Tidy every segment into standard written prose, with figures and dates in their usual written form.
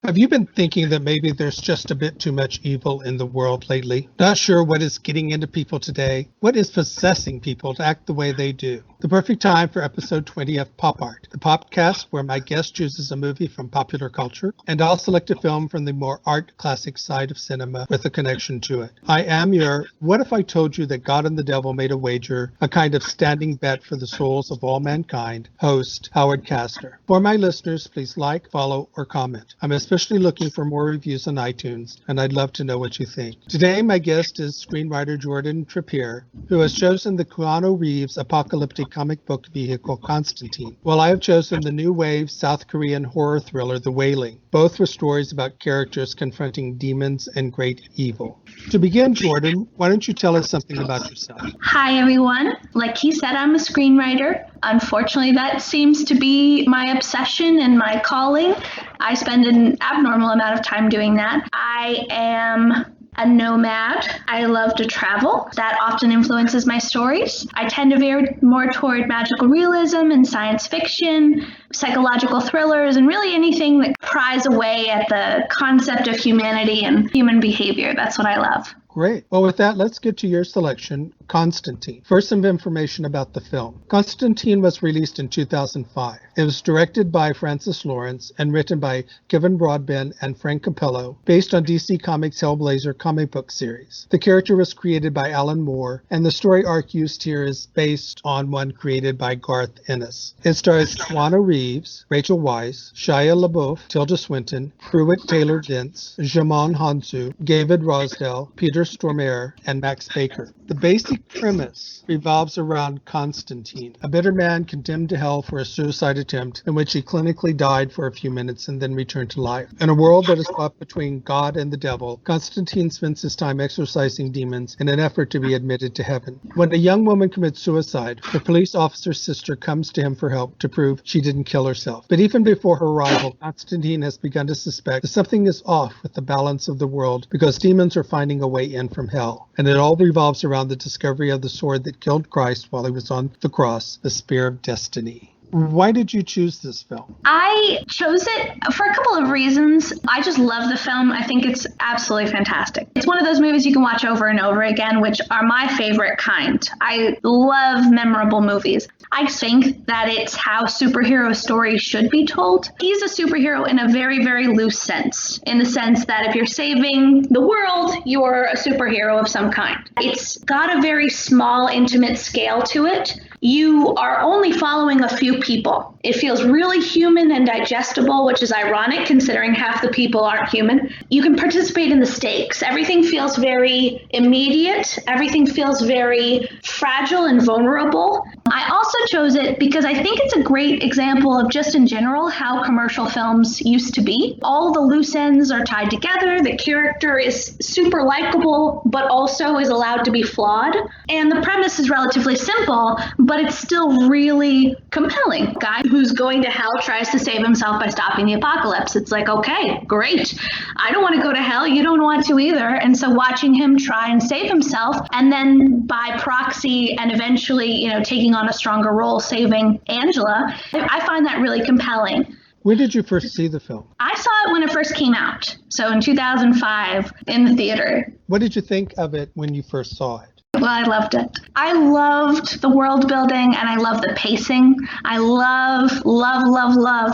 Have you been thinking that maybe there's just a bit too much evil in the world lately? Not sure what is getting into people today? What is possessing people to act the way they do? The perfect time for episode 20 of Pop Art, the podcast where my guest chooses a movie from popular culture, and I'll select a film from the more art classic side of cinema with a connection to it. I am your What If I Told You That God and the Devil Made a Wager, a kind of standing bet for the souls of all mankind, host Howard Castor. For my listeners, please like, follow, or comment. I'm especially looking for more reviews on iTunes, and I'd love to know what you think. Today, my guest is screenwriter Jordan Trippeer, who has chosen the Keanu Reeves apocalyptic comic book vehicle Constantine, while I have chosen the new wave South Korean horror thriller The Wailing. Both were stories about characters confronting demons and great evil. To begin, Jordan, why don't you tell us something about yourself? Hi, everyone. Like he said, I'm a screenwriter. Unfortunately, that seems to be my obsession and my calling. I spend an abnormal amount of time doing that. I am a nomad. I love to travel. That often influences my stories. I tend to veer more toward magical realism and science fiction, psychological thrillers, and really anything that pries away at the concept of humanity and human behavior. That's what I love. Great. Well, with that, let's get to your selection, Constantine. First, some information about the film. Constantine was released in 2005. It was directed by Francis Lawrence and written by Kevin Broadbent and Frank Capello, based on DC Comics' Hellblazer comic book series. The character was created by Alan Moore, and the story arc used here is based on one created by Garth Ennis. It stars Keanu Reeves, Rachel Weisz, Shia LaBeouf, Tilda Swinton, Pruitt Taylor-Vince, Djimon Hounsou, David Rosdell, Peter Stormare, and Max Baker. The basic premise revolves around Constantine, a bitter man condemned to hell for a suicide attempt in which he clinically died for a few minutes and then returned to life. In a world that is caught between God and the devil, Constantine spends his time exorcising demons in an effort to be admitted to heaven. When a young woman commits suicide, the police officer's sister comes to him for help to prove she didn't kill herself. But even before her arrival, Constantine has begun to suspect that something is off with the balance of the world because demons are finding a way in from hell. And it all revolves around the discovery of the sword that killed Christ while he was on the cross, the Spear of Destiny. Why did you choose this film? I chose it for a couple of reasons. I just love the film. I think it's absolutely fantastic. It's one of those movies you can watch over and over again, which are my favorite kind. I love memorable movies. I think that it's how superhero stories should be told. He's a superhero in a very, very loose sense, in the sense that if you're saving the world, you're a superhero of some kind. It's got a very small, intimate scale to it. You are only following a few people. It feels really human and digestible, which is ironic considering half the people aren't human. You can participate in the stakes. Everything feels very immediate. Everything feels very fragile and vulnerable. I also chose it because I think it's a great example of just in general how commercial films used to be. All the loose ends are tied together. The character is super likable, but also is allowed to be flawed. And the premise is relatively simple, but it's still really compelling. A guy who's going to hell tries to save himself by stopping the apocalypse. It's like, okay, great. I don't want to go to hell. You don't want to either. And so watching him try and save himself, and then by proxy and eventually, taking on a stronger role, saving Angela, I find that really compelling. When did you first see the film? I saw it when it first came out. So in 2005 in the theater. What did you think of it when you first saw it? Well, I loved it. I loved the world building and I love the pacing. I love.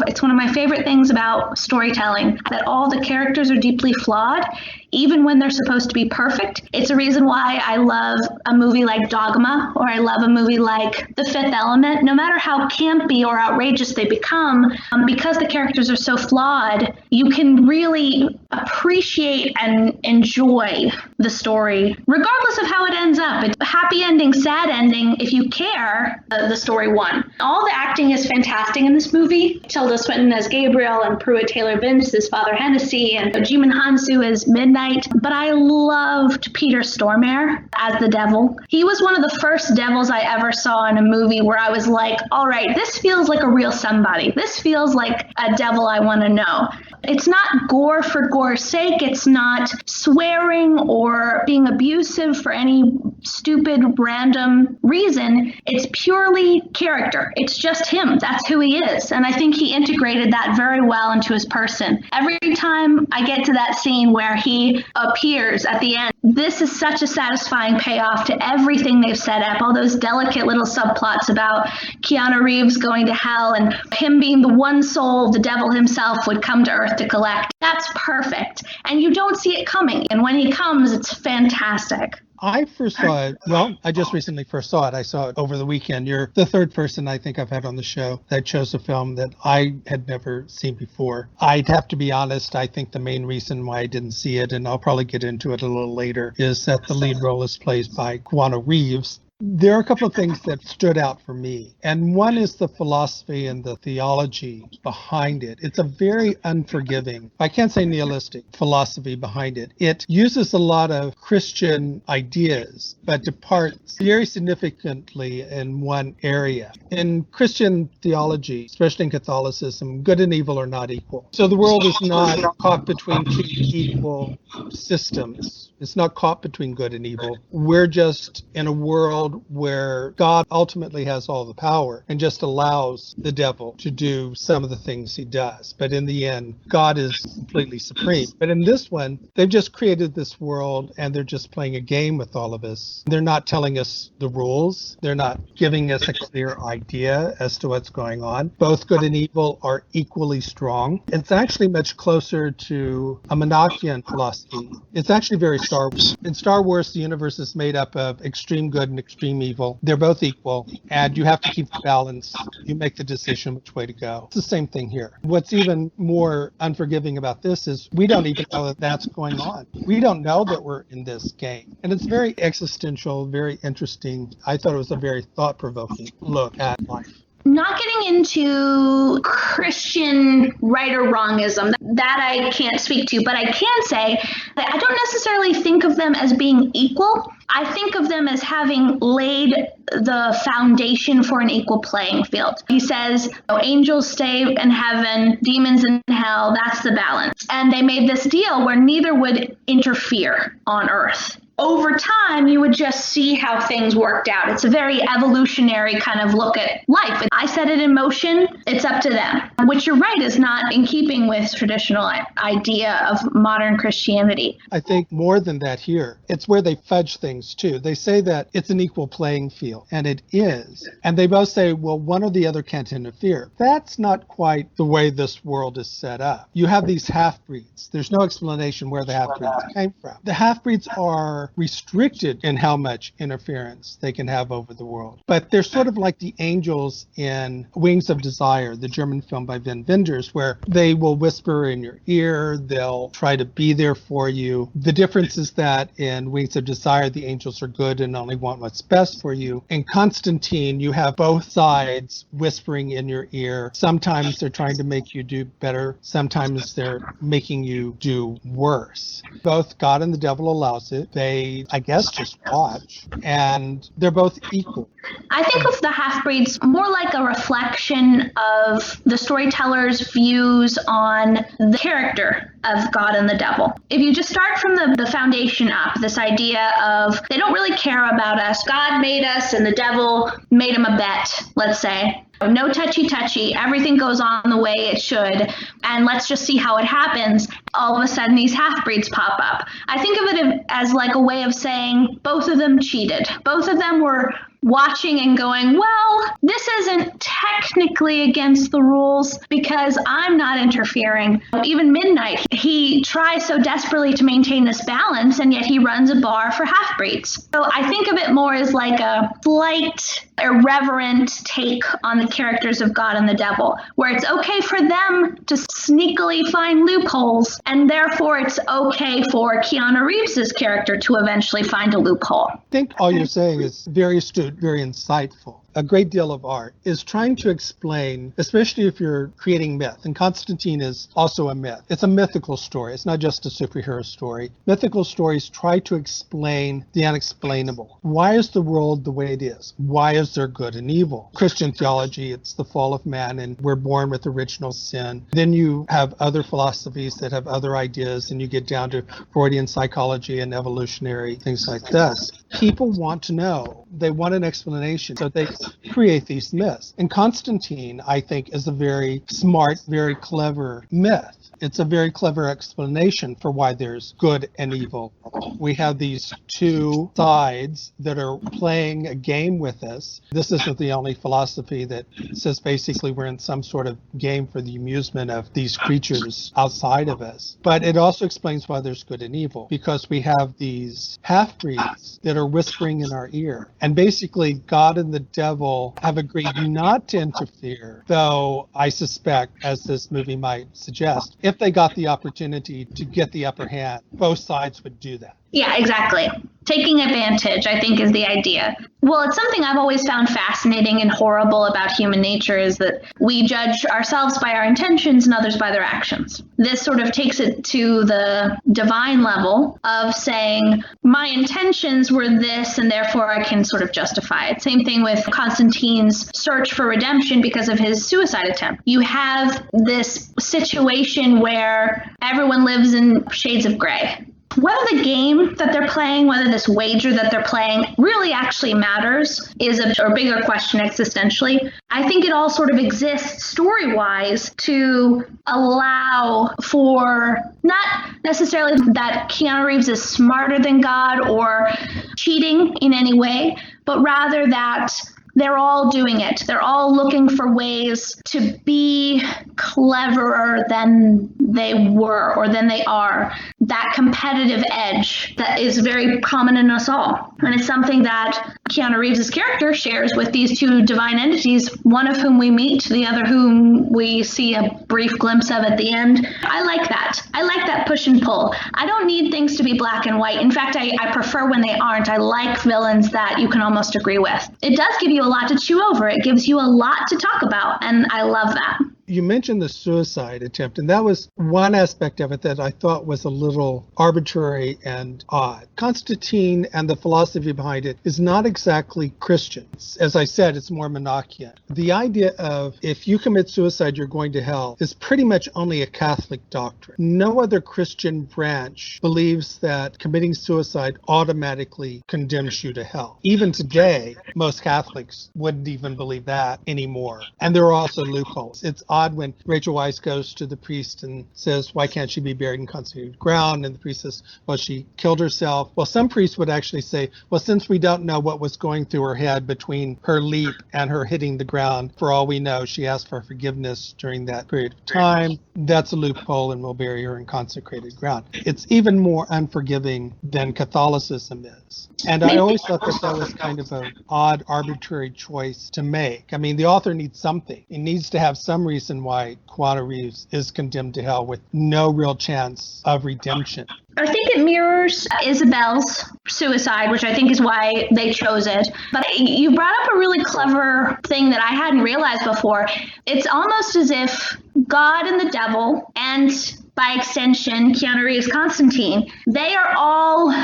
It's one of my favorite things about storytelling, that all the characters are deeply flawed, even when they're supposed to be perfect. It's a reason why I love a movie like Dogma, or I love a movie like The Fifth Element. No matter how campy or outrageous they become, because the characters are so flawed, you can really appreciate and enjoy the story, regardless of how it ends up. It's a happy ending, sad ending. If you care, the story won. All the acting is fantastic in this movie. Tilda Swinton as Gabriel and Pruitt Taylor-Vince as Father Hennessy and Djimon Hounsou as Midnight. But I loved Peter Stormare as the devil. He was one of the first devils I ever saw in a movie where I was like, all right, this feels like a real somebody. This feels like a devil I want to know. It's not gore for gore's sake. It's not swearing or being abusive for any stupid, random reason. It's purely character. It's just him. That's who he is. And I think he integrated that very well into his person. Every time I get to that scene where he appears at the end, this is such a satisfying payoff to everything they've set up, all those delicate little subplots about Keanu Reeves going to hell and him being the one soul the devil himself would come to Earth to collect. That's perfect. And you don't see it coming. And when he comes, it's fantastic. I first saw it, I just recently first saw it. I saw it over the weekend. You're the third person I think I've had on the show that chose a film that I had never seen before. I'd have to be honest, I think the main reason why I didn't see it, and I'll probably get into it a little later, is that the lead role is played by Keanu Reeves. There are a couple of things that stood out for me, and one is the philosophy and the theology behind it. It's a very unforgiving, I can't say nihilistic, philosophy behind it. It uses a lot of Christian ideas, but departs very significantly in one area. In Christian theology, especially in Catholicism, good and evil are not equal. So the world is not caught between two equal systems. It's not caught between good and evil. We're just in a world where God ultimately has all the power and just allows the devil to do some of the things he does. But in the end, God is completely supreme. But in this one, they've just created this world and they're just playing a game with all of us. They're not telling us the rules. They're not giving us a clear idea as to what's going on. Both good and evil are equally strong. It's actually much closer to a Monarchian philosophy. It's actually very Star Wars. In Star Wars, the universe is made up of extreme good and extreme evil. They're both equal, and you have to keep the balance. You make the decision which way to go. It's the same thing here. What's even more unforgiving about this is we don't even know that that's going on. We don't know that we're in this game. And it's very existential, very interesting. I thought it was a very thought-provoking look at life. Not getting into Christian right or wrongism, that I can't speak to, but I can say that I don't necessarily think of them as being equal. I think of them as having laid the foundation for an equal playing field. He says, angels stay in heaven, demons in hell, that's the balance. And they made this deal where neither would interfere on Earth. Over time, you would just see how things worked out. It's a very evolutionary kind of look at life. I set it in motion, it's up to them, which you're right is not in keeping with traditional idea of modern Christianity. I think more than that here, it's where they fudge things too. They say that it's an equal playing field, and it is. And they both say, well, one or the other can't interfere. That's not quite the way this world is set up. You have these half-breeds. There's no explanation where the half-breeds came from. The half-breeds are restricted in how much interference they can have over the world. But they're sort of like the angels in Wings of Desire, the German film by Wim Wenders, where they will whisper in your ear, they'll try to be there for you. The difference is that in Wings of Desire, the angels are good and only want what's best for you. In Constantine, you have both sides whispering in your ear. Sometimes they're trying to make you do better. Sometimes they're making you do worse. Both God and the devil allows it. They, I guess, just watch, and they're both equal. I think of the half-breeds more like a reflection of the storyteller's views on the character of God and the devil. If you just start from the foundation up, this idea of they don't really care about us. God made us and the devil made him a bet, let's say. No touchy-touchy, everything goes on the way it should, and let's just see how it happens. All of a sudden, these half-breeds pop up. I think of it as like a way of saying both of them cheated. Both of them were watching and going, well, this isn't technically against the rules because I'm not interfering. Even Midnight, he tries so desperately to maintain this balance, and yet he runs a bar for half-breeds. So I think of it more as like a slight, irreverent take on the characters of God and the devil, where it's okay for them to sneakily find loopholes, and therefore it's okay for Keanu Reeves' character to eventually find a loophole. I think all you're saying is very astute, very insightful. a great deal of art is trying to explain, especially if you're creating myth. And Constantine is also a myth. It's a mythical story. It's not just a superhero story. Mythical stories try to explain the unexplainable. Why is the world the way it is? Why is there good and evil? Christian theology, it's the fall of man and we're born with original sin. Then you have other philosophies that have other ideas, and you get down to Freudian psychology and evolutionary things like this. People want to know. They want an explanation. So they create these myths. And Constantine, I think, is a very smart, very clever myth. It's a very clever explanation for why there's good and evil. We have these two sides that are playing a game with us. This isn't the only philosophy that says basically we're in some sort of game for the amusement of these creatures outside of us. But it also explains why there's good and evil, because we have these half-breeds that are whispering in our ear. And basically, God and the devil have agreed not to interfere, though I suspect, as this movie might suggest, if they got the opportunity to get the upper hand, both sides would do that. Yeah, exactly. Taking advantage, I think, is the idea. Well, it's something I've always found fascinating and horrible about human nature is that we judge ourselves by our intentions and others by their actions. This sort of takes it to the divine level of saying, my intentions were this, and therefore I can sort of justify it. Same thing with Constantine's search for redemption because of his suicide attempt. You have this situation where everyone lives in shades of gray. Whether the game that they're playing, whether this wager that they're playing really actually matters is a bigger question existentially. I think it all sort of exists story-wise to allow for not necessarily that Keanu Reeves is smarter than God or cheating in any way, but rather that they're all doing it. They're all looking for ways to be cleverer than they were or than they are. That competitive edge that is very common in us all. And it's something that Keanu Reeves' character shares with these two divine entities, one of whom we meet, the other whom we see a brief glimpse of at the end. I like that. I like that push and pull. I don't need things to be black and white. In fact, I prefer when they aren't. I like villains that you can almost agree with. It does give you a lot to chew over. It gives you a lot to talk about, and I love that. You mentioned the suicide attempt, and that was one aspect of it that I thought was a little arbitrary and odd. Constantine and the philosophy behind it is not exactly Christian. As I said, it's more Monarchian. The idea of if you commit suicide, you're going to hell is pretty much only a Catholic doctrine. No other Christian branch believes that committing suicide automatically condemns you to hell. Even today, most Catholics wouldn't even believe that anymore. And there are also loopholes. It's odd when Rachel Weisz goes to the priest and says, why can't she be buried in consecrated ground? And the priest says, well, she killed herself. Well, some priests would actually say, well, since we don't know what was going through her head between her leap and her hitting the ground, for all we know, she asked for forgiveness during that period of time. That's a loophole, and we'll bury her in consecrated ground. It's even more unforgiving than Catholicism is. And I always thought that that was kind of an odd, arbitrary choice to make. I mean, the author needs something. He needs to have some reason why Keanu Reeves is condemned to hell with no real chance of redemption. I think it mirrors Isabel's suicide, which I think is why they chose it. But you brought up a really clever thing that I hadn't realized before. It's almost as if God and the devil, and by extension, Keanu Reeves, Constantine, they are all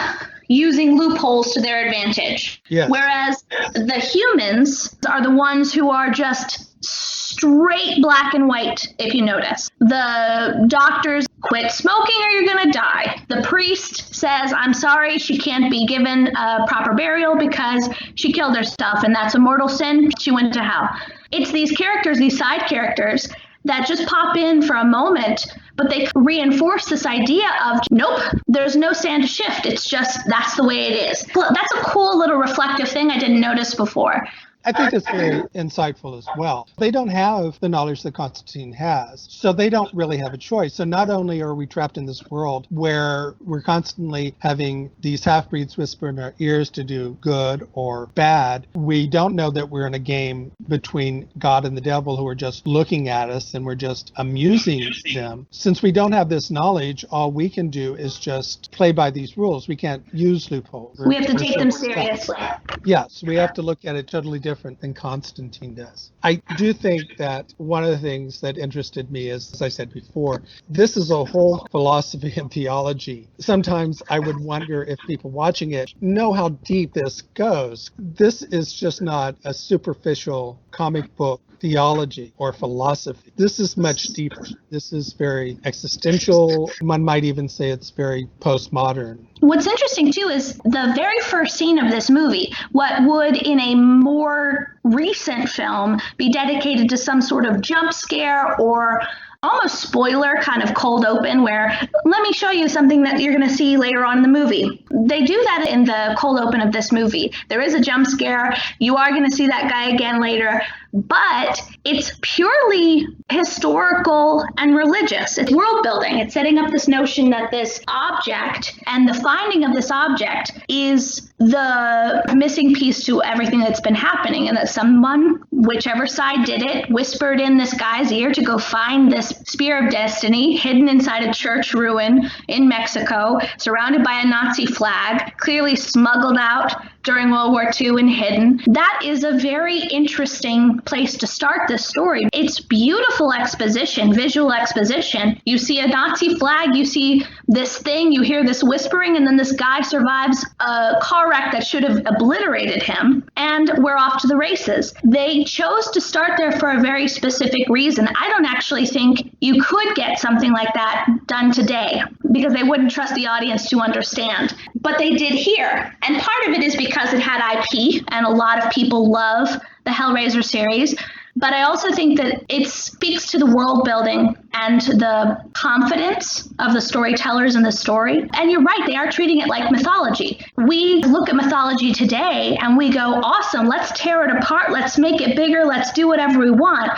using loopholes to their advantage. Yes. Whereas the humans are the ones who are just straight black and white, if you notice. The doctors quit smoking or you're going to die. The priest says, I'm sorry, she can't be given a proper burial because she killed herself, and that's a mortal sin. She went to hell. It's these characters, these side characters, that just pop in for a moment, but they reinforce this idea of, nope, there's no stand to shift. It's just, that's the way it is. Well, that's a cool little reflective thing I didn't notice before. I think it's very insightful as well. They don't have the knowledge that Constantine has, so they don't really have a choice. So not only are we trapped in this world where we're constantly having these half-breeds whisper in our ears to do good or bad, we don't know that we're in a game between God and the devil who are just looking at us and we're just amusing them. Since we don't have this knowledge, all we can do is just play by these rules. We can't use loopholes. We have to take them seriously. Yes, we have to look at it totally differently different than Constantine does. I do think that one of the things that interested me is, as I said before, this is a whole philosophy and theology. Sometimes I would wonder if people watching it know how deep this goes. This is just not a superficial comic book theology or philosophy. This is much deeper. This is very existential. One might even say it's very postmodern. What's interesting, too, is the very first scene of this movie, what would in a more recent film be dedicated to some sort of jump scare or almost spoiler kind of cold open where let me show you something that you're going to see later on in the movie. They do that in the cold open of this movie. There is a jump scare. You are going to see that guy again later, but it's purely historical and religious. It's world building. It's setting up this notion that this object and the finding of this object is the missing piece to everything that's been happening, and that someone, whichever side did it, whispered in this guy's ear to go find this spear of destiny hidden inside a church ruin in Mexico, surrounded by a Nazi flag, clearly smuggled out during World War II and hidden. That is a very interesting place to start this story. It's beautiful exposition, visual exposition. You see a Nazi flag, you see this thing, you hear this whispering, and then this guy survives a car wreck that should have obliterated him, and we're off to the races. They chose to start there for a very specific reason. I don't actually think you could get something like that done today because they wouldn't trust the audience to understand. But they did here. And part of it is because it had IP, and a lot of people love the Hellraiser series. But I also think that it speaks to the world building and the confidence of the storytellers in the story. And you're right, they are treating it like mythology. We look at mythology today and we go, awesome, let's tear it apart, let's make it bigger, let's do whatever we want.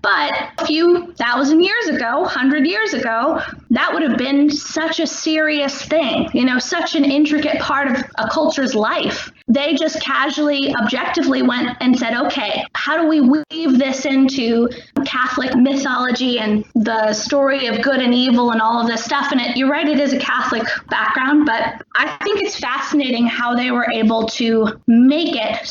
But a few thousand years ago, 100 years ago, that would have been such a serious thing, such an intricate part of a culture's life. They just casually, objectively went and said, okay, how do we weave this into Catholic mythology and the story of good and evil and all of this stuff? And you're right, it is a Catholic background, but I think it's fascinating how they were able to make it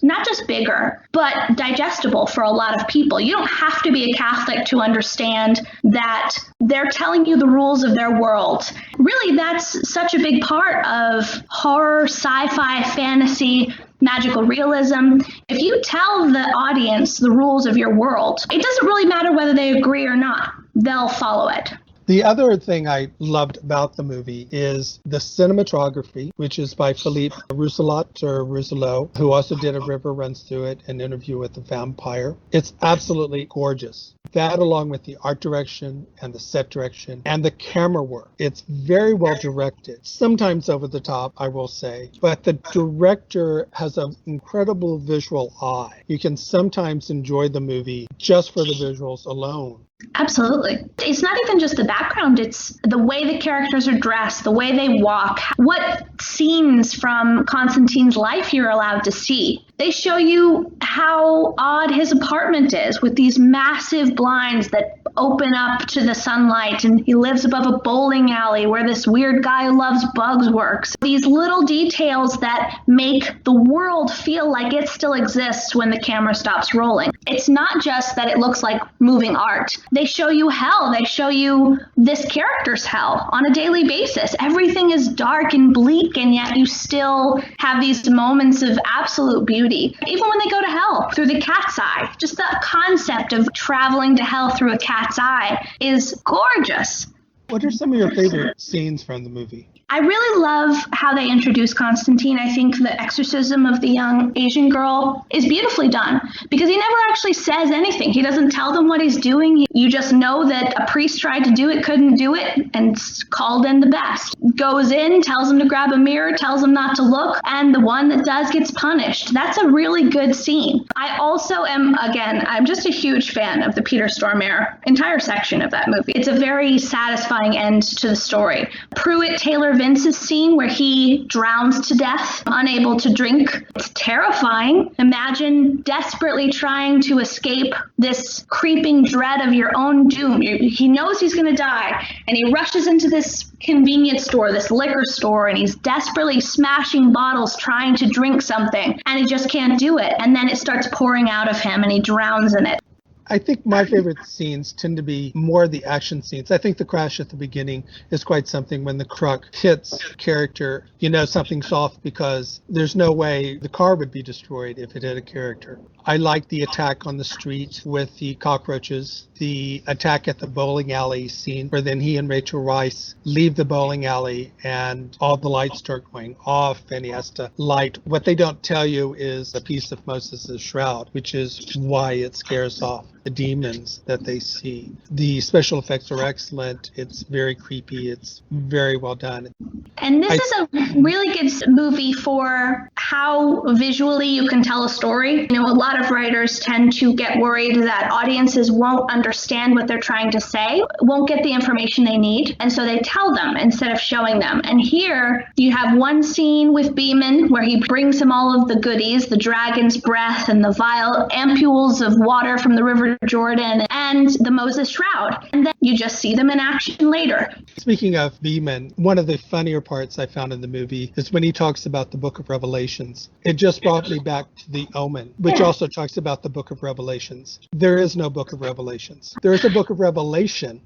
not just bigger, but digestible for a lot of people. You don't have to be a Catholic to understand that they're telling you the rules of their world. Really, that's such a big part of horror, sci-fi, fantasy, magical realism. If you tell the audience the rules of your world, it doesn't really matter whether they agree or not. They'll follow it. The other thing I loved about the movie is the cinematography, which is by Philippe Rousselot, who also did A River Runs Through It, An Interview with the Vampire. It's absolutely gorgeous. That, along with the art direction and the set direction and the camera work, it's very well directed. Sometimes over the top, I will say, but the director has an incredible visual eye. You can sometimes enjoy the movie just for the visuals alone. Absolutely. It's not even just the background, it's the way the characters are dressed, the way they walk, what scenes from Constantine's life you're allowed to see. They show you how odd his apartment is with these massive blinds that open up to the sunlight, and he lives above a bowling alley where this weird guy who loves bugs works. These little details that make the world feel like it still exists when the camera stops rolling. It's not just that it looks like moving art. They show you hell. They show you this character's hell on a daily basis. Everything is dark and bleak, and yet you still have these moments of absolute beauty. Even when they go to hell through the cat's eye, just the concept of traveling to hell through a cat's eye is gorgeous. What are some of your favorite scenes from the movie? I really love how they introduce Constantine. I think the exorcism of the young Asian girl is beautifully done because he never actually says anything. He doesn't tell them what he's doing. You just know that a priest tried to do it, couldn't do it, and called in the best. Goes in, tells him to grab a mirror, tells him not to look, and the one that does gets punished. That's a really good scene. I also am, I'm just a huge fan of the Peter Stormare entire section of that movie. It's a very satisfying end to the story. Pruitt, Taylor Vince's scene where he drowns to death, unable to drink. It's terrifying. Imagine desperately trying to escape this creeping dread of your own doom. He knows he's going to die, and he rushes into this convenience store, this liquor store, and he's desperately smashing bottles trying to drink something, and he just can't do it. And then it starts pouring out of him, and he drowns in it. I think my favorite scenes tend to be more the action scenes. I think the crash at the beginning is quite something. When the truck hits character, you know something's off, because there's no way the car would be destroyed if it hit a character. I like the attack on the street with the cockroaches, the attack at the bowling alley scene where then he and Rachel Weisz leave the bowling alley and all the lights start going off and he has to light. What they don't tell you is a piece of Moses' shroud, which is why it scares off the demons that they see. The special effects are excellent. It's very creepy. It's very well done. And this is a really good movie for how visually you can tell a story. You know, a lot of writers tend to get worried that audiences won't understand what they're trying to say, won't get the information they need, and so they tell them instead of showing them. And here you have one scene with Beeman where he brings him all of the goodies, the dragon's breath and the vial ampules of water from the River Jordan and the Moses Shroud. And then you just see them in action later. Speaking of Beeman, one of the funnier parts I found in the movie is when he talks about the Book of Revelations. It just brought me back to The Omen, which also talks about the Book of Revelations. There is no Book of Revelations. There is a Book of Revelation,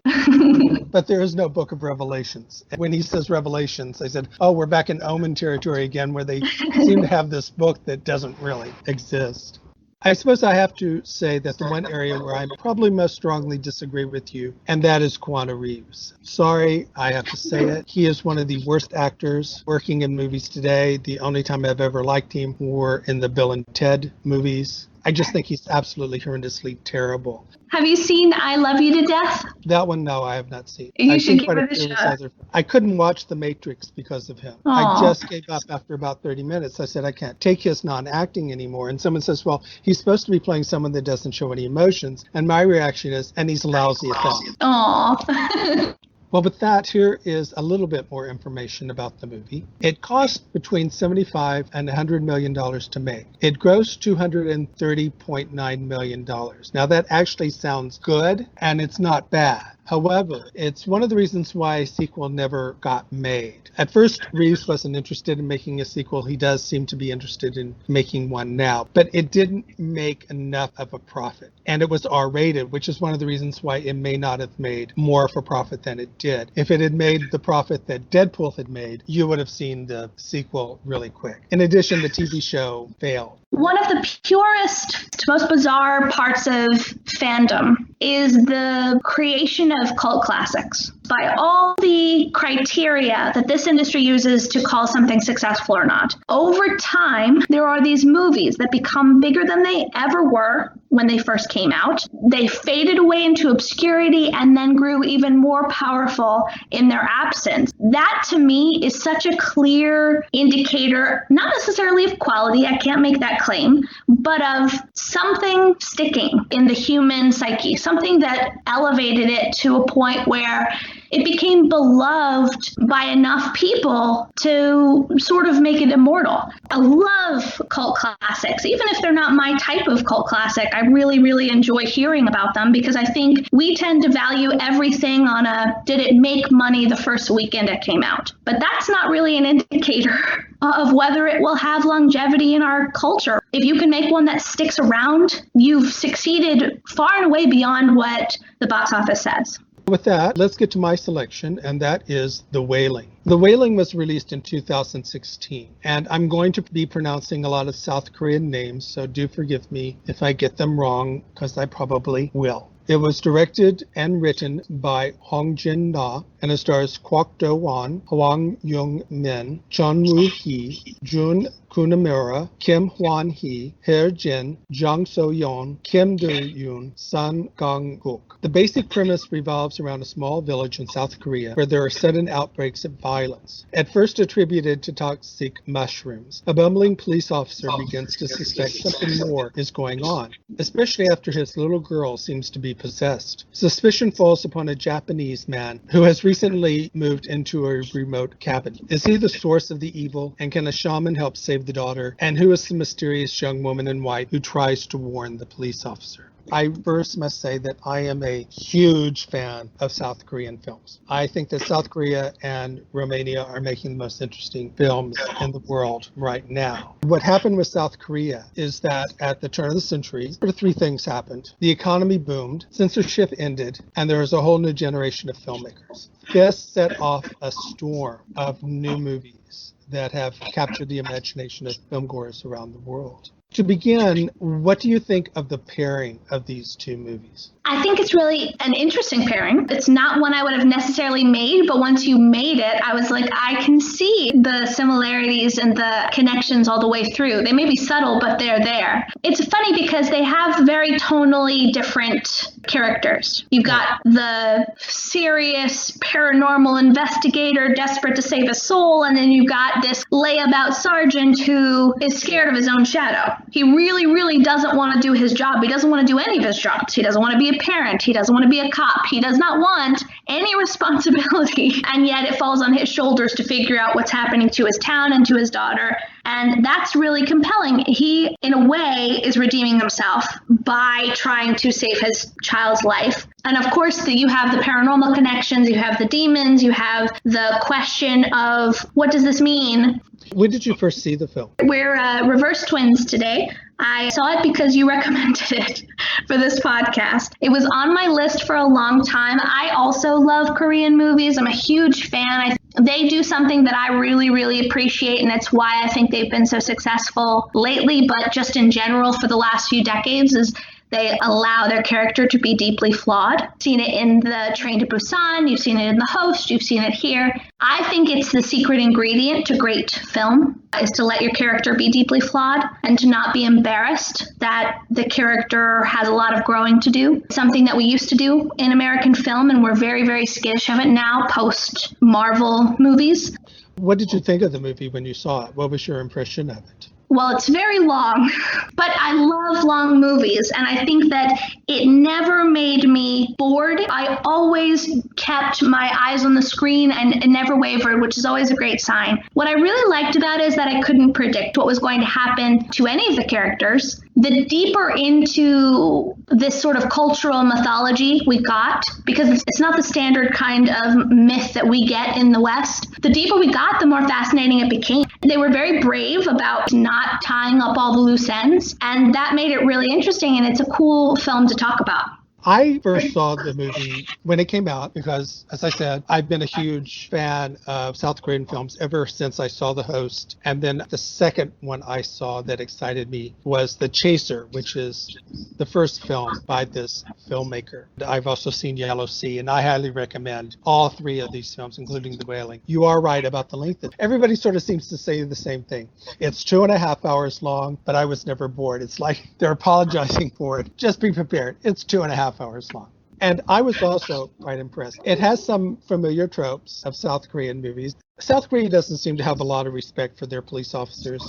but there is no Book of Revelations. And when he says Revelations, I said, oh, we're back in Omen territory again, where they seem to have this book that doesn't really exist. I suppose I have to say that the one area where I probably most strongly disagree with you, and that is Keanu Reeves. Sorry, I have to say it. He is one of the worst actors working in movies today. The only time I've ever liked him were in the Bill and Ted movies. I just think he's absolutely horrendously terrible. Have you seen I Love You to Death? That one, no, I have not seen. You should give it a shot. I couldn't watch The Matrix because of him. Aww. I just gave up after about 30 minutes. I said, I can't take his non-acting anymore. And someone says, well, he's supposed to be playing someone that doesn't show any emotions. And my reaction is, and he's lousy at that. Aww. Well, with that, here is a little bit more information about the movie. It cost between $75 and $100 million to make. It grossed $230.9 million. Now, that actually sounds good, and it's not bad. However, it's one of the reasons why a sequel never got made. At first, Reeves wasn't interested in making a sequel. He does seem to be interested in making one now, but it didn't make enough of a profit. And it was R-rated, which is one of the reasons why it may not have made more of a profit than it did. If it had made the profit that Deadpool had made, you would have seen the sequel really quick. In addition, the TV show failed. One of the purest, most bizarre parts of fandom is the creation of cult classics. By all the criteria that this industry uses to call something successful or not, over time, there are these movies that become bigger than they ever were when they first came out. They faded away into obscurity and then grew even more powerful in their absence. That, to me, is such a clear indicator, not necessarily of quality, I can't make that claim, but of something sticking in the human psyche, something that elevated it to a point where it became beloved by enough people to sort of make it immortal. I love cult classics. Even if they're not my type of cult classic, I really, really enjoy hearing about them because I think we tend to value everything on did it make money the first weekend it came out? But that's not really an indicator of whether it will have longevity in our culture. If you can make one that sticks around, you've succeeded far and away beyond what the box office says. With that, let's get to my selection, and that is The Wailing. The Wailing was released in 2016, and I'm going to be pronouncing a lot of South Korean names, so do forgive me if I get them wrong, because I probably will. It was directed and written by Hong-jin and it stars Kwok Do-won, Hwang Jung-min, Woo-hee, Jun Kunimura, Kim Hwan-hee, Hye-jin, Jang So-yeon, Kim Do-yoon, Sun Gong-guk. The basic premise revolves around a small village in South Korea where there are sudden outbreaks of violence. At first attributed to toxic mushrooms, a bumbling police officer begins to suspect something more is going on, especially after his little girl seems to be possessed. Suspicion falls upon a Japanese man who has recently moved into a remote cabin. Is he the source of the evil, and can a shaman help save the daughter? And who is the mysterious young woman in white who tries to warn the police officer? I first must say that I am a huge fan of South Korean films. I think that South Korea and Romania are making the most interesting films in the world right now. What happened with South Korea is that at the turn of the century, sort of three things happened. The economy boomed, censorship ended, and there was a whole new generation of filmmakers. This set off a storm of new movies that have captured the imagination of filmgoers around the world. To begin, what do you think of the pairing of these two movies? I think it's really an interesting pairing. It's not one I would have necessarily made, but once you made it, I was like, I can see the similarities and the connections all the way through. They may be subtle, but they're there. It's funny because they have very tonally different characters. You've got the serious paranormal investigator desperate to save a soul, and then you've got this layabout sergeant who is scared of his own shadow. He really, really doesn't want to do his job. He doesn't want to do any of his jobs. He doesn't want to be a parent. He doesn't want to be a cop. He does not want any responsibility. And yet it falls on his shoulders to figure out what's happening to his town and to his daughter. And that's really compelling. He, in a way, is redeeming himself by trying to save his child's life. And of course, you have the paranormal connections, you have the demons, you have the question of what does this mean? When did you first see the film? We're reverse twins today. I saw it because you recommended it for this podcast. It was on my list for a long time. I also love Korean movies. I'm a huge fan. They do something that I really, really appreciate, and it's why I think they've been so successful lately, but just in general for the last few decades, is they allow their character to be deeply flawed. You've seen it in the Train to Busan, you've seen it in The Host, you've seen it here. I think it's the secret ingredient to great film, is to let your character be deeply flawed and to not be embarrassed that the character has a lot of growing to do. Something that we used to do in American film, and we're very, very skittish of it now post-Marvel movies. What did you think of the movie when you saw it? What was your impression of it? Well, it's very long, but I love long movies, and I think that it never made me bored. I always kept my eyes on the screen and never wavered, which is always a great sign. What I really liked about it is that I couldn't predict what was going to happen to any of the characters. The deeper into this sort of cultural mythology we got, because it's not the standard kind of myth that we get in the West, the deeper we got, the more fascinating it became. They were very brave about not tying up all the loose ends, and that made it really interesting, and it's a cool film to talk about. I first saw the movie when it came out because, as I said, I've been a huge fan of South Korean films ever since I saw The Host. And then the second one I saw that excited me was The Chaser, which is the first film by this filmmaker. I've also seen Yellow Sea, and I highly recommend all three of these films, including The Wailing. You are right about the length. Everybody sort of seems to say the same thing. It's 2.5 hours long, but I was never bored. It's like they're apologizing for it. Just be prepared. It's 2.5 hours long. And I was also quite impressed. It has some familiar tropes of South Korean movies. South Korea doesn't seem to have a lot of respect for their police officers.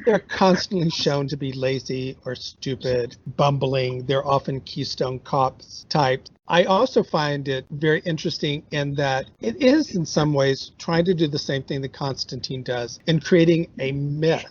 They're constantly shown to be lazy or stupid, bumbling. They're often Keystone Cops types. I also find it very interesting in that it is in some ways trying to do the same thing that Constantine does in creating a myth.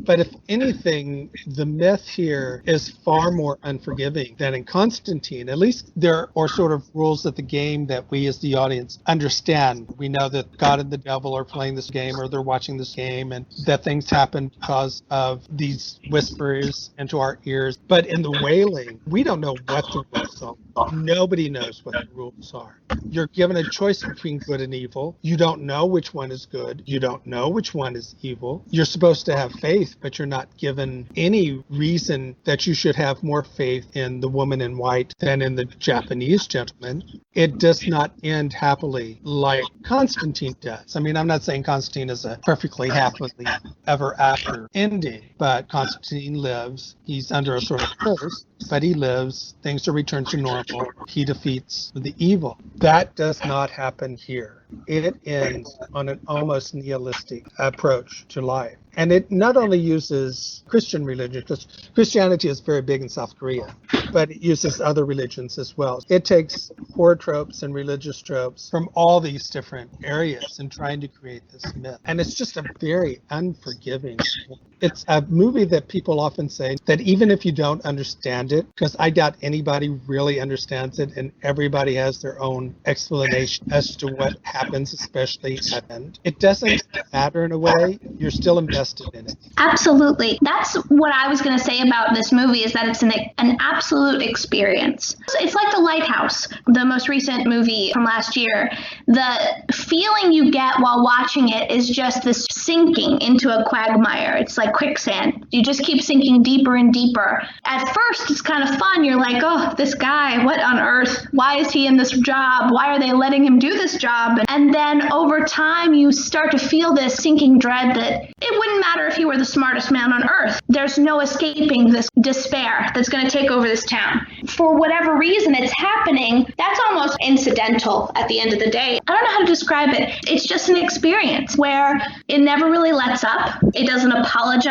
But if anything, the myth here is far more unforgiving than in Constantine. At least there are sort of rules of the game that we as the audience understand. We know that God and the devil are playing this game, or they're watching this game, and that things happen because of these whispers into our ears. But in The Wailing, we don't know what the rules are. Nobody knows what the rules are. You're given a choice between good and evil. You don't know which one is good. You don't know which one is evil. You're supposed to have faith, but you're not given any reason that you should have more faith in the woman in white than in the Japanese gentleman. It does not end happily like Constantine does. I mean, I'm not saying Constantine is a perfectly happily ever after ending, but Constantine lives. He's under a sort of curse, but he lives. Things are returned to normal. He defeats the evil. That does not happen here. It ends on an almost nihilistic approach to life. And it not only uses Christian religion, because Christianity is very big in South Korea, but it uses other religions as well. It takes horror tropes and religious tropes from all these different areas and trying to create this myth. And it's just a very unforgiving. It's a movie that people often say that even if you don't understand it, because I doubt anybody really understands it, and everybody has their own explanation as to what happens, especially at the end. It doesn't matter in a way. You're still invested in it. Absolutely. That's what I was going to say about this movie, is that it's an absolute experience. It's like The Lighthouse, the most recent movie from last year. The feeling you get while watching it is just this sinking into a quagmire. It's like quicksand. You just keep sinking deeper and deeper. At first, it's kind of fun. You're like, oh, this guy, what on earth? Why is he in this job? Why are they letting him do this job? And then over time, you start to feel this sinking dread that it wouldn't matter if he were the smartest man on earth. There's no escaping this despair that's going to take over this town. For whatever reason it's happening, that's almost incidental at the end of the day. I don't know how to describe it. It's just an experience where it never really lets up. It doesn't apologize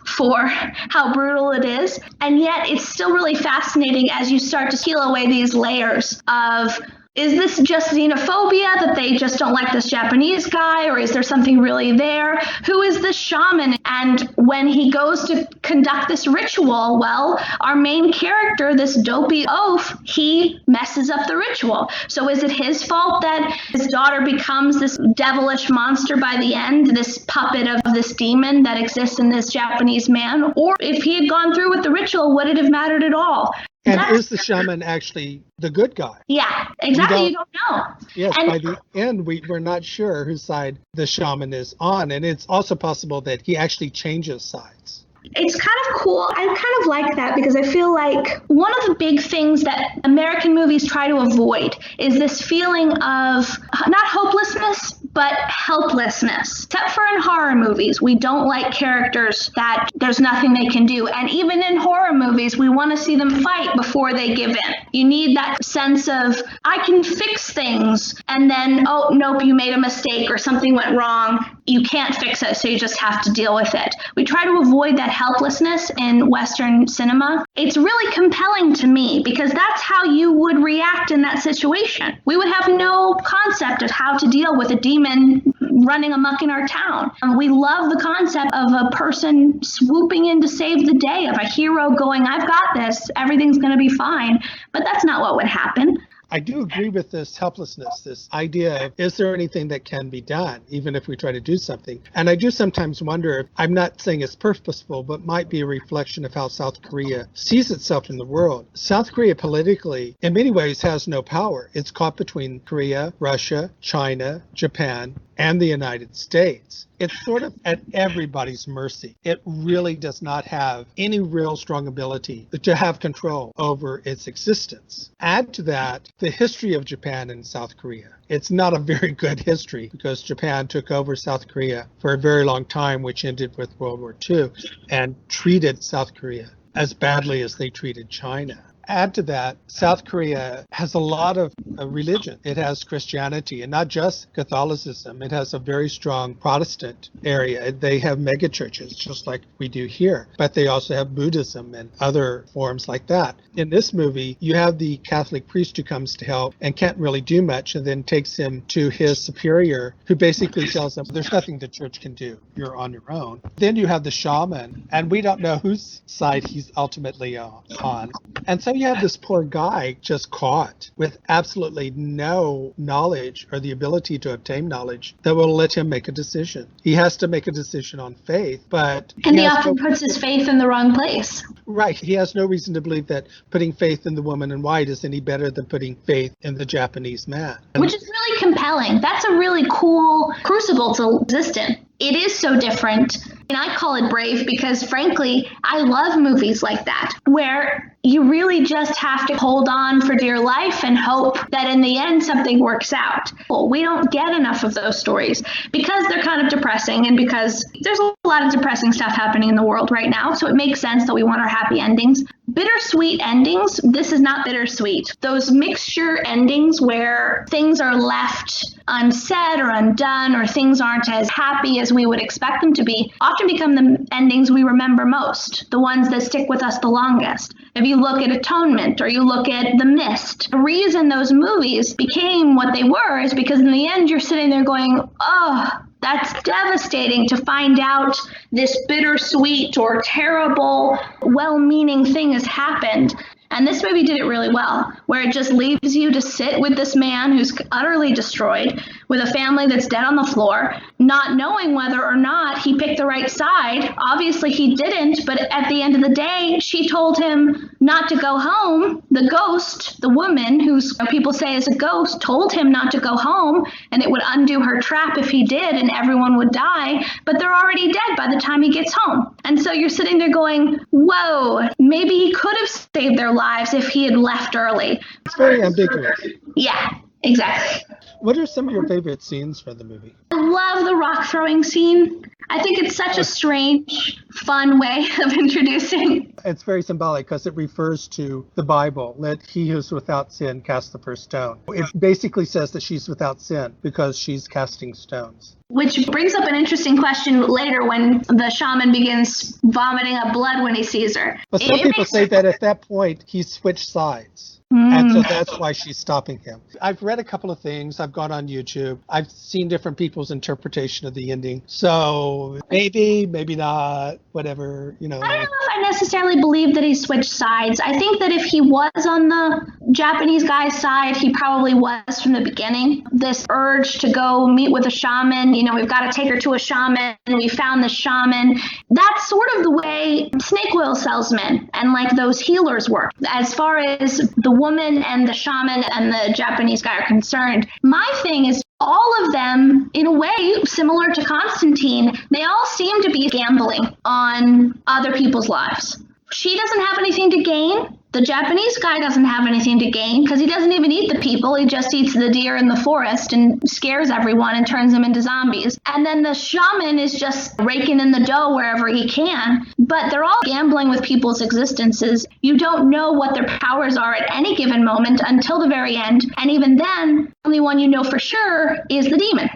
for how brutal it is. And yet it's still really fascinating as you start to peel away these layers of, is this just xenophobia that they just don't like this Japanese guy, or is there something really there? Who is this shaman? And when he goes to conduct this ritual, well, our main character, this dopey oaf, he messes up the ritual. So is it his fault that his daughter becomes this devilish monster by the end, this puppet of this demon that exists in this Japanese man? Or if he had gone through with the ritual, would it have mattered at all? And is the shaman actually the good guy? Yeah, exactly. You don't know. Yes, and by the end, we're not sure whose side the shaman is on. And it's also possible that he actually changes sides. It's kind of cool. I kind of like that because I feel like one of the big things that American movies try to avoid is this feeling of not hopelessness, but helplessness. Except for in horror movies, we don't like characters that there's nothing they can do. And even in horror movies, we want to see them fight before they give in. You need that sense of, I can fix things. And then, oh, nope, you made a mistake or something went wrong. You can't fix it, so you just have to deal with it. We try to avoid that helplessness in Western cinema. It's really compelling to me because that's how you would react in that situation. We would have no concept of how to deal with a demon running amok in our town. We love the concept of a person swooping in to save the day, of a hero going, I've got this, everything's going to be fine. But that's not what would happen. I do agree with this helplessness, this idea of, is there anything that can be done, even if we try to do something? And I do sometimes wonder, if, I'm not saying it's purposeful, but might be a reflection of how South Korea sees itself in the world. South Korea politically, in many ways, has no power. It's caught between Korea, Russia, China, Japan, and the United States. It's sort of at everybody's mercy. It really does not have any real strong ability to have control over its existence. Add to that the history of Japan and South Korea. It's not a very good history because Japan took over South Korea for a very long time, which ended with World War II, and treated South Korea as badly as they treated China. Add to that, South Korea has a lot of religion. It has Christianity, and not just Catholicism. It has a very strong Protestant area. They have megachurches, just like we do here. But they also have Buddhism and other forms like that. In this movie, you have the Catholic priest who comes to help and can't really do much, and then takes him to his superior, who basically tells him, there's nothing the church can do. You're on your own. Then you have the shaman, and we don't know whose side he's ultimately on. And so you have this poor guy just caught with absolutely no knowledge or the ability to obtain knowledge that will let him make a decision. He has to make a decision on faith, but... And he often puts his faith in the wrong place. Right. He has no reason to believe that putting faith in the woman in white is any better than putting faith in the Japanese man. Which is really compelling. That's a really cool crucible to exist in. It is so different. And I call it brave because, frankly, I love movies like that, where you really just have to hold on for dear life and hope that in the end something works out. Well, we don't get enough of those stories because they're kind of depressing and because there's a lot of depressing stuff happening in the world right now. So it makes sense that we want our happy endings. Bittersweet endings, this is not bittersweet. Those mixture endings where things are left unsaid or undone or things aren't as happy as we would expect them to be often become the endings we remember most, the ones that stick with us the longest. If you look at Atonement or you look at The Mist, the reason those movies became what they were is because in the end you're sitting there going, oh, that's devastating to find out this bittersweet or terrible, well-meaning thing has happened. And this movie did it really well, where it just leaves you to sit with this man who's utterly destroyed, with a family that's dead on the floor, not knowing whether or not he picked the right side. Obviously he didn't, but at the end of the day, she told him not to go home. The ghost, the woman who's people say is a ghost, told him not to go home, and it would undo her trap if he did, and everyone would die. But they're already dead by the time he gets home. And so you're sitting there going, whoa, maybe he could have saved their lives if he had left early. It's very ambiguous. Yeah, exactly. What are some of your favorite scenes from the movie? I love the rock throwing scene. I think it's such a strange, fun way of introducing. It's very symbolic because it refers to the Bible. Let he who's without sin cast the first stone. It basically says that she's without sin because she's casting stones. Which brings up an interesting question later when the shaman begins vomiting up blood when he sees her. But some people say that at that point he switched sides. And so that's why she's stopping him. I've read a couple of things. I've gone on YouTube. I've seen different people's interpretation of the ending. So maybe not, whatever, I don't know if I necessarily believe that he switched sides. I think that if he was on the Japanese guy's side, he probably was from the beginning. This urge to go meet with a shaman, we've got to take her to a shaman, and we found the shaman. That's sort of the way snake oil salesmen and like those healers work. As far as the woman and the shaman and the Japanese guy are concerned, my thing is all of them, in a way, similar to Constantine, they all seem to be gambling on other people's lives. She doesn't have anything to gain. The Japanese guy doesn't have anything to gain because he doesn't even eat the people. He just eats the deer in the forest and scares everyone and turns them into zombies. And then the shaman is just raking in the dough wherever he can. But they're all gambling with people's existences. You don't know what their powers are at any given moment until the very end. And even then, the only one you know for sure is the demon.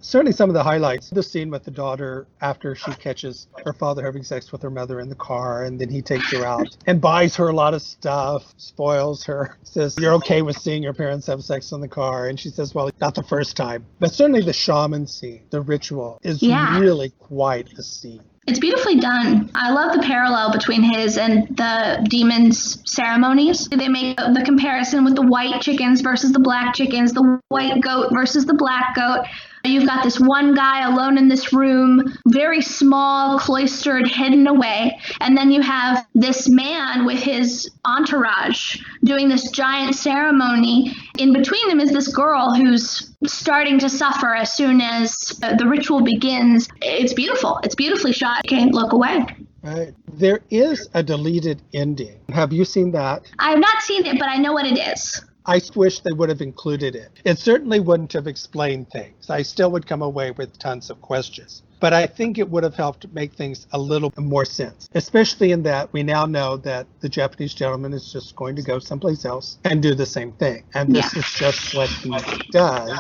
Certainly some of the highlights, the scene with the daughter after she catches her father having sex with her mother in the car, and then he takes her out and buys her a lot of stuff, spoils her, says, you're okay with seeing your parents have sex in the car? And she says, well, not the first time. But certainly the shaman scene, the ritual, is really quite a scene. It's beautifully done. I love the parallel between his and the demon's ceremonies. They make the comparison with the white chickens versus the black chickens, the white goat versus the black goat. You've got this one guy alone in this room, very small, cloistered, hidden away. And then you have this man with his entourage doing this giant ceremony. In between them is this girl who's starting to suffer as soon as the ritual begins. It's beautiful. It's beautifully shot. You can't look away. Right. There is a deleted ending. Have you seen that? I have not seen it, but I know what it is. I wish they would have included it. It certainly wouldn't have explained things. I still would come away with tons of questions. But I think it would have helped make things a little more sense, especially in that we now know that the Japanese gentleman is just going to go someplace else and do the same thing. And this is just what he does.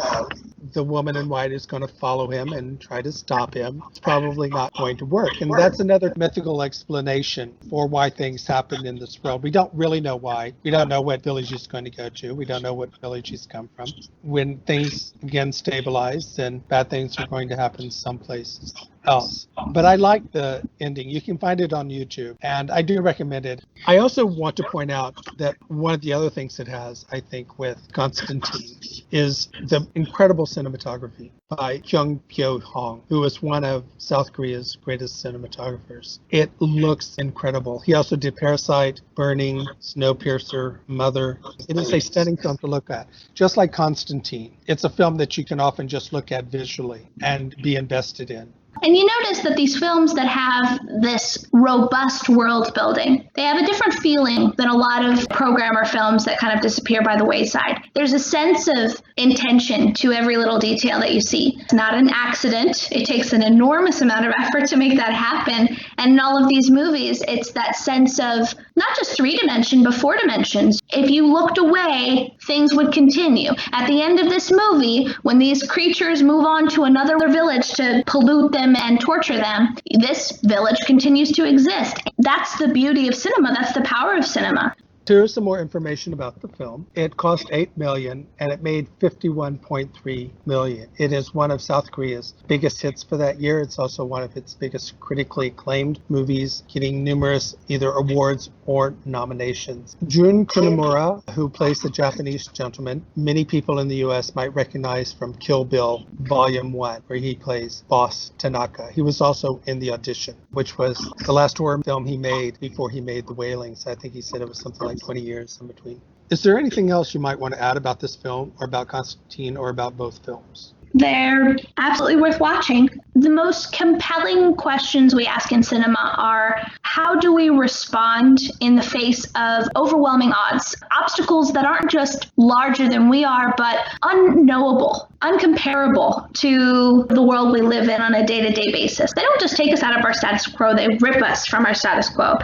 The woman in white is going to follow him and try to stop him. It's probably not going to work. And that's another mythical explanation for why things happen in this world. We don't really know why. We don't know what village he's going to go to. We don't know what village he's come from. When things again stabilize, then bad things are going to happen some places. else. But I like the ending. You can find it on YouTube, and I do recommend it. I also want to point out that one of the other things it has, I think, with Constantine is the incredible cinematography by Hong, who is one of South Korea's greatest cinematographers. It looks incredible. He also did Parasite, Burning, Snowpiercer, Mother. It is a stunning film to look at, just like Constantine. It's a film that you can often just look at visually and be invested in. And you notice that these films that have this robust world building, they have a different feeling than a lot of programmer films that kind of disappear by the wayside. There's a sense of intention to every little detail that you see. It's not an accident. It takes an enormous amount of effort to make that happen. And in all of these movies, it's that sense of not just 3-dimension, but 4 dimensions. If you looked away, things would continue. At the end of this movie, when these creatures move on to another village to pollute them and torture them, this village continues to exist. That's the beauty of cinema. That's the power of cinema. Here's some more information about the film. It cost $8 million and it made $51.3 million. It is one of South Korea's biggest hits for that year. It's also one of its biggest critically acclaimed movies, getting numerous either awards or nominations. Jun Kunimura, who plays the Japanese gentleman, many people in the U.S. might recognize from Kill Bill Volume 1, where he plays Boss Tanaka. He was also in The Audition, which was the last horror film he made before he made The Wailing. So I think he said it was something like 20 years in between. Is there anything else you might want to add about this film or about Constantine or about both films? They're absolutely worth watching. The most compelling questions we ask in cinema are, how do we respond in the face of overwhelming odds? Obstacles that aren't just larger than we are, but unknowable, uncomparable to the world we live in on a day-to-day basis. They don't just take us out of our status quo, they rip us from our status quo,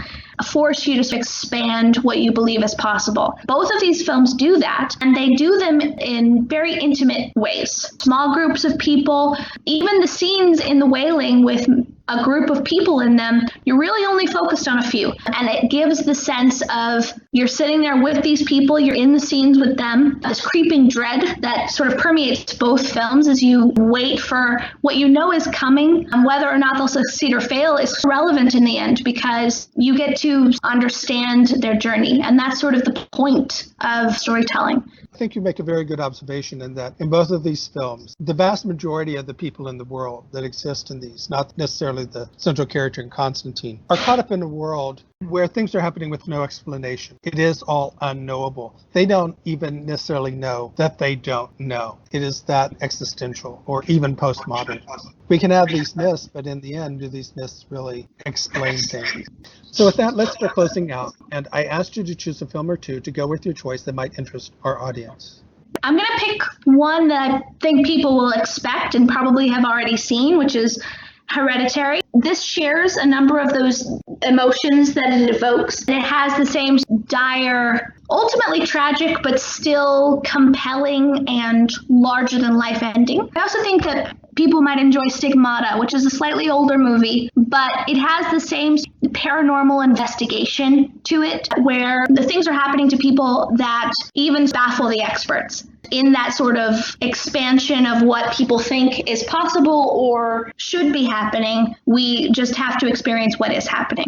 force you to expand what you believe is possible. Both of these films do that, and they do them in very intimate ways. Small groups of people, even the scenes in The Wailing with a group of people in them, you're really only focused on a few. And it gives the sense of you're sitting there with these people, you're in the scenes with them, this creeping dread that sort of permeates both films as you wait for what you know is coming. And whether or not they'll succeed or fail is relevant in the end, because you get to understand their journey. And that's sort of the point of storytelling. I think you make a very good observation in that in both of these films, the vast majority of the people in the world that exist in these, not necessarily the central character in Constantine, are caught up in a world where things are happening with no explanation. It is all unknowable. They don't even necessarily know that they don't know. It is that existential or even postmodern. We can have these myths, but in the end, do these myths really explain things? So with that, let's start closing out. And I asked you to choose a film or two to go with your choice that might interest our audience. I'm going to pick one that I think people will expect and probably have already seen, which is Hereditary. This shares a number of those emotions that it evokes. It has the same dire, ultimately tragic, but still compelling and larger than life ending. I also think that people might enjoy Stigmata, which is a slightly older movie, but it has the same paranormal investigation to it, where the things are happening to people that even baffle the experts. In that sort of expansion of what people think is possible or should be happening, we just have to experience what is happening.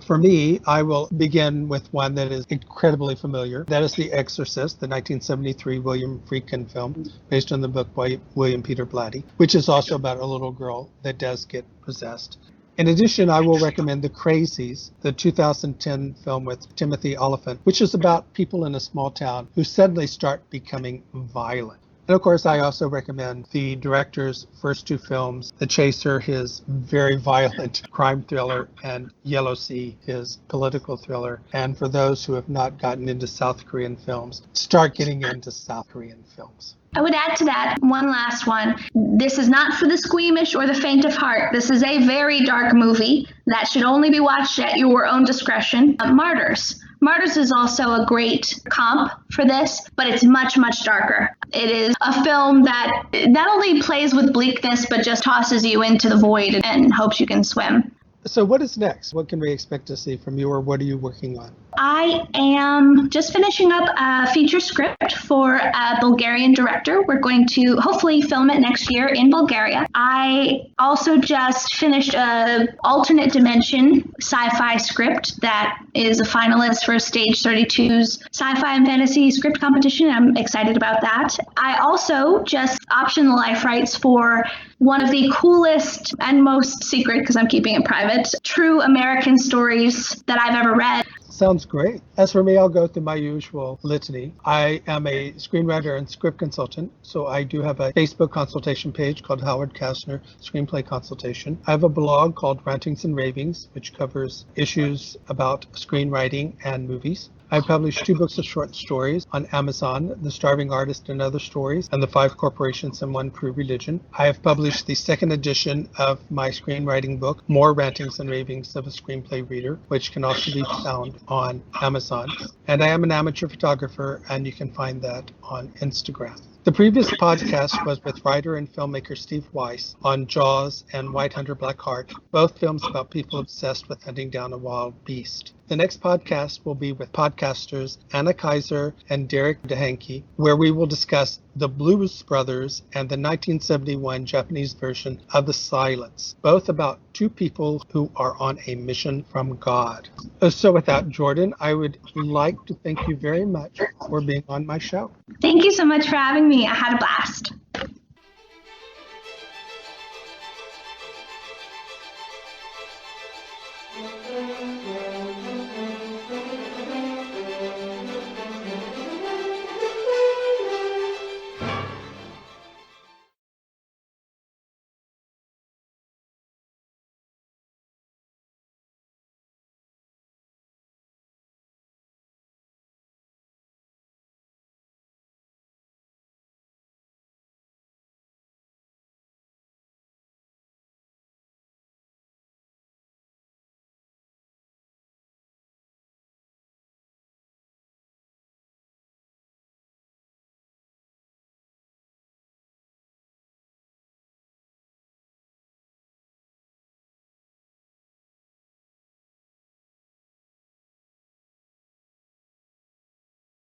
For me, I will begin with one that is incredibly familiar. That is The Exorcist, the 1973 William Friedkin film, based on the book by William Peter Blatty, which is also about a little girl that does get possessed. In addition, I will recommend The Crazies, the 2010 film with Timothy Olyphant, which is about people in a small town who suddenly start becoming violent. And of course, I also recommend the director's first two films, The Chaser, his very violent crime thriller, and Yellow Sea, his political thriller. And for those who have not gotten into South Korean films, start getting into South Korean films. I would add to that one last one. This is not for the squeamish or the faint of heart. This is a very dark movie that should only be watched at your own discretion. Martyrs. Martyrs is also a great comp for this, but it's much, much darker. It is a film that not only plays with bleakness, but just tosses you into the void and hopes you can swim. So what is next? What can we expect to see from you, or what are you working on? I am just finishing up a feature script for a Bulgarian director. We're going to hopefully film it next year in Bulgaria. I also just finished a alternate dimension sci-fi script that is a finalist for Stage 32's sci-fi and fantasy script competition. I'm excited about that. I also just optioned the life rights for one of the coolest and most secret, because I'm keeping it private, true American stories that I've ever read. Sounds great. As for me, I'll go through my usual litany. I am a screenwriter and script consultant, so I do have a Facebook consultation page called Howard Kastner Screenplay Consultation. I have a blog called Rantings and Ravings, which covers issues about screenwriting and movies. I published 2 books of short stories on Amazon, The Starving Artist and Other Stories, and The 5 Corporations and One True Religion. I have published the 2nd edition of my screenwriting book, More Rantings and Ravings of a Screenplay Reader, which can also be found on Amazon. And I am an amateur photographer, and you can find that on Instagram. The previous podcast was with writer and filmmaker Steve Weiss on Jaws and White Hunter Black Heart, both films about people obsessed with hunting down a wild beast. The next podcast will be with podcasters Anna Kaiser and Derek DeHanke, where we will discuss The Blues Brothers and the 1971 Japanese version of The Silence, both about 2 people who are on a mission from God. So with that, Jordan, I would like to thank you very much for being on my show. Thank you so much for having me. I had a blast.